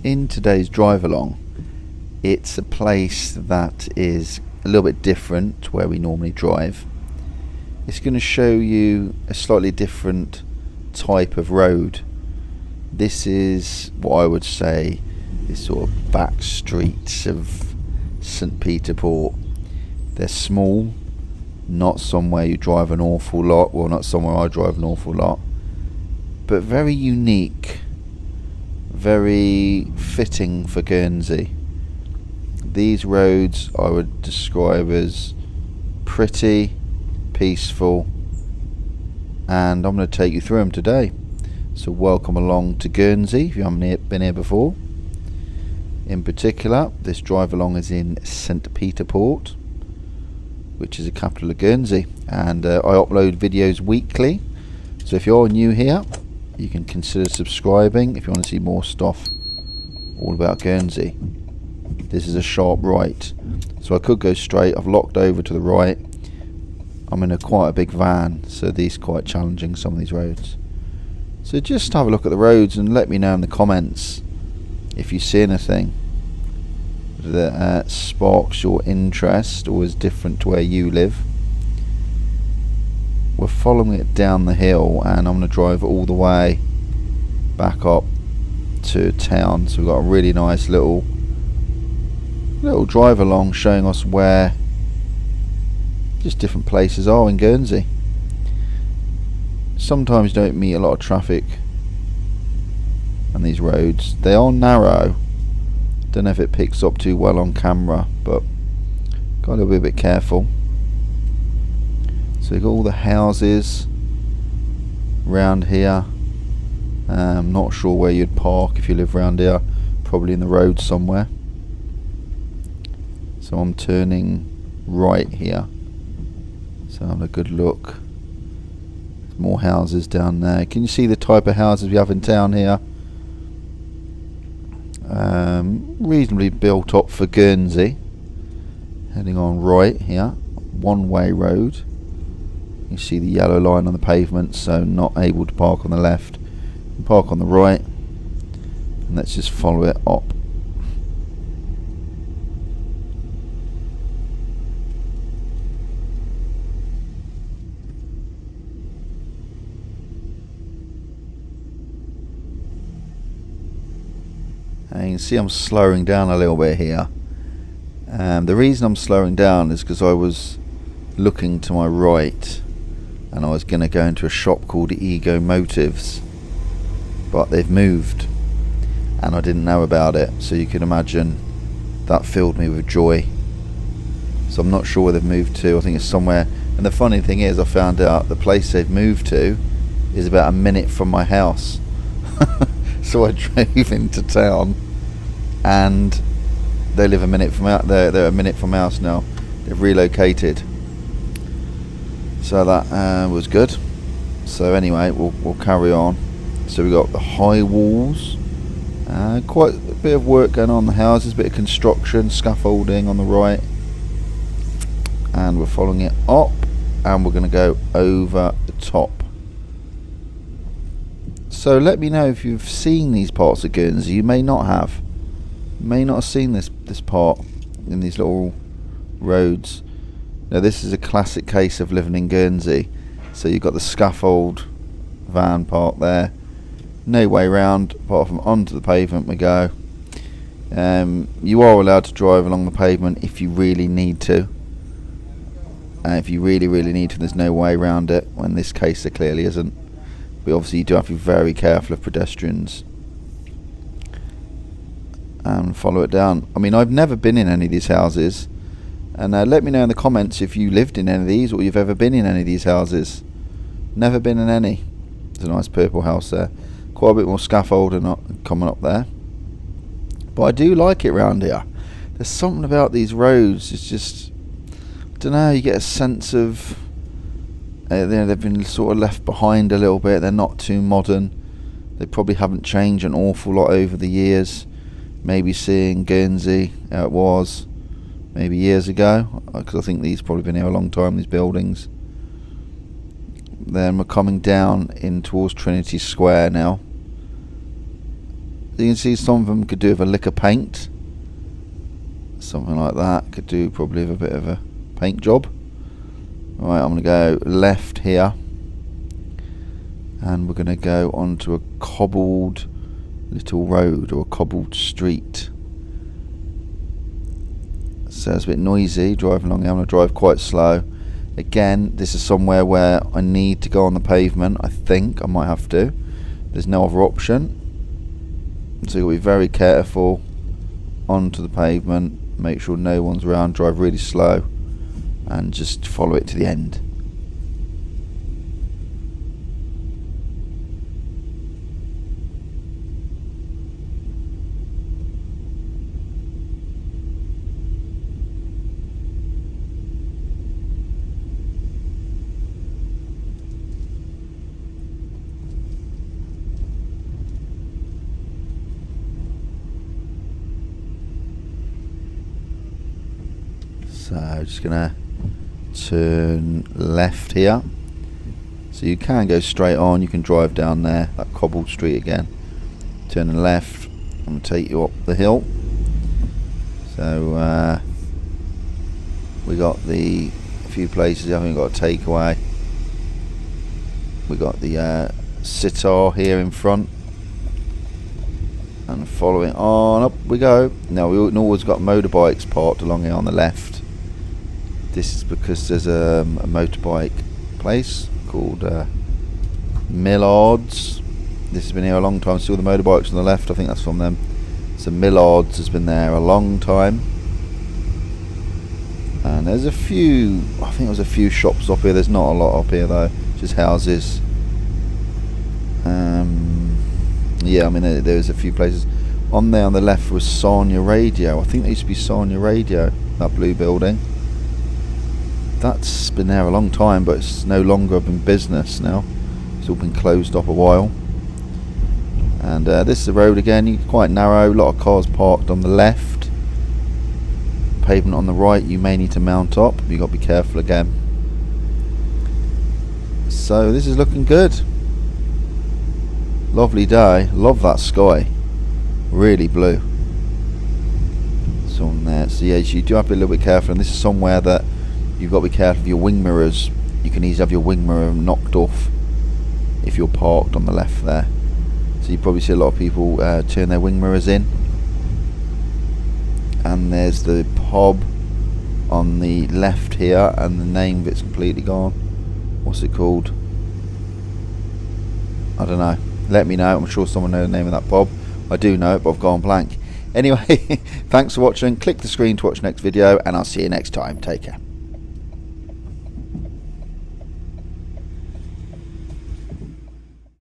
In today's drive along, it's a place that is a little bit different to where we normally drive. It's going to show you a slightly different type of road. This is what I would say is sort of back streets of St. Peter Port. They're small, not somewhere you drive an awful lot, well, not somewhere I drive an awful lot, but very unique, very fitting for Guernsey. These roads I would describe as pretty, peaceful, and I'm going to take you through them today. So welcome along to Guernsey if you haven't been here before. In particular, this drive along is in St. Peter Port, which is the capital of Guernsey, and I upload videos weekly, so if you're new here you can consider subscribing if you want to see more stuff all about Guernsey. This is a sharp right, so I could go straight. I've locked over to the right. I'm in quite a big van, so these are quite challenging, some of these roads. So just have a look at the roads and let me know in the comments if you see anything that sparks your interest or is different to where you live. We're following it down the hill and I'm going to drive all the way back up to town. So we've got a really nice little drive along showing us where just different places are in Guernsey. Sometimes you don't meet a lot of traffic on these roads. They are narrow. Don't know if it picks up too well on camera, but got to be a bit careful. So you've got all the houses round here. Not sure where you'd park if you live round here. Probably in the road somewhere. So I'm turning right here. So have a good look. There's more houses down there. Can you see the type of houses we have in town here? Reasonably built up for Guernsey. Heading on right here, one-way road. You see the yellow line on the pavement, so not able to park on the left. You can park on the right, and let's just follow it up. And you can see I'm slowing down a little bit here. The reason I'm slowing down is because I was looking to my right and I was going to go into a shop called Ego Motives, but they've moved and I didn't know about it, so you can imagine that filled me with joy. So I'm not sure where they've moved to. I think it's somewhere, and the funny thing is I found out the place they've moved to is about a minute from my house. So I drove into town and they live a minute from out there. They're a minute from my house now. They've relocated, so that was good. So anyway, we'll carry on. So we got the high walls, quite a bit of work going on in the houses, a bit of construction, scaffolding on the right, and we're following it up and we're going to go over the top. So let me know if you've seen these parts of Guernsey. You may not have. You may not have seen this part in these little roads. Now this is a classic case of living in Guernsey. So you've got the scaffold van parked there. No way round apart from onto the pavement we go. You are allowed to drive along the pavement if you really need to. If you really need to, there's no way around it. Well, in this case there clearly isn't. But obviously you do have to be very careful of pedestrians and follow it down. I mean, I've never been in any of these houses, and let me know in the comments if you lived in any of these or you've ever been in any of these houses. Never been in any. There's a nice purple house there. Quite a bit more scaffolding coming up there. But I do like it round here. There's something about these roads, it's just, I don't know, you get a sense of they've been sort of left behind a little bit. They're not too modern. They probably haven't changed an awful lot over the years. Maybe seeing Guernsey how it was maybe years ago, because I think these probably been here a long time, these buildings. Then we're coming down in towards Trinity Square now. You can see some of them could do with a lick of paint. Something like that. Could do probably with a bit of a paint job. Right, I'm going to go left here. And we're going to go onto a cobbled little road or a cobbled street. So it's a bit noisy driving along here. I'm going to drive quite slow. Again, this is somewhere where I need to go on the pavement. I think I might have to. There's no other option. So you've got to be very careful onto the pavement. Make sure no one's around. Drive really slow and just follow it to the end. So just gonna turn left here. So you can go straight on, you can drive down there, that cobbled street again. Turning left, I'm gonna take you up the hill. So we got a few places, I haven't got a takeaway. We got the sitar here in front. And following on, up we go. Now we always got motorbikes parked along here on the left. This is because there's a motorbike place called Millards. This has been here a long time. See all the motorbikes on the left? I think that's from them. So Millards has been there a long time. And there's a few, I think there's a few shops up here. There's not a lot up here though, just houses. Yeah, I mean there's a few places. On there on the left was Sarnia Radio. I think there used to be Sarnia Radio, that blue building. That's been there a long time, but it's no longer in business now. It's all been closed up a while. And this is the road again, quite narrow, a lot of cars parked on the left. Pavement on the right, you may need to mount up, you've got to be careful again. So this is looking good. Lovely day, love that sky. Really blue. So on there, so yeah, you do have to be a little bit careful, and this is somewhere that you've got to be careful of your wing mirrors. You can easily have your wing mirror knocked off if you're parked on the left there. So you probably see a lot of people turn their wing mirrors in. And there's the pub on the left here, and the name of it's completely gone. What's it called? I don't know. Let me know. I'm sure someone knows the name of that pub. I do know it, but I've gone blank. Anyway, thanks for watching. Click the screen to watch the next video, and I'll see you next time. Take care.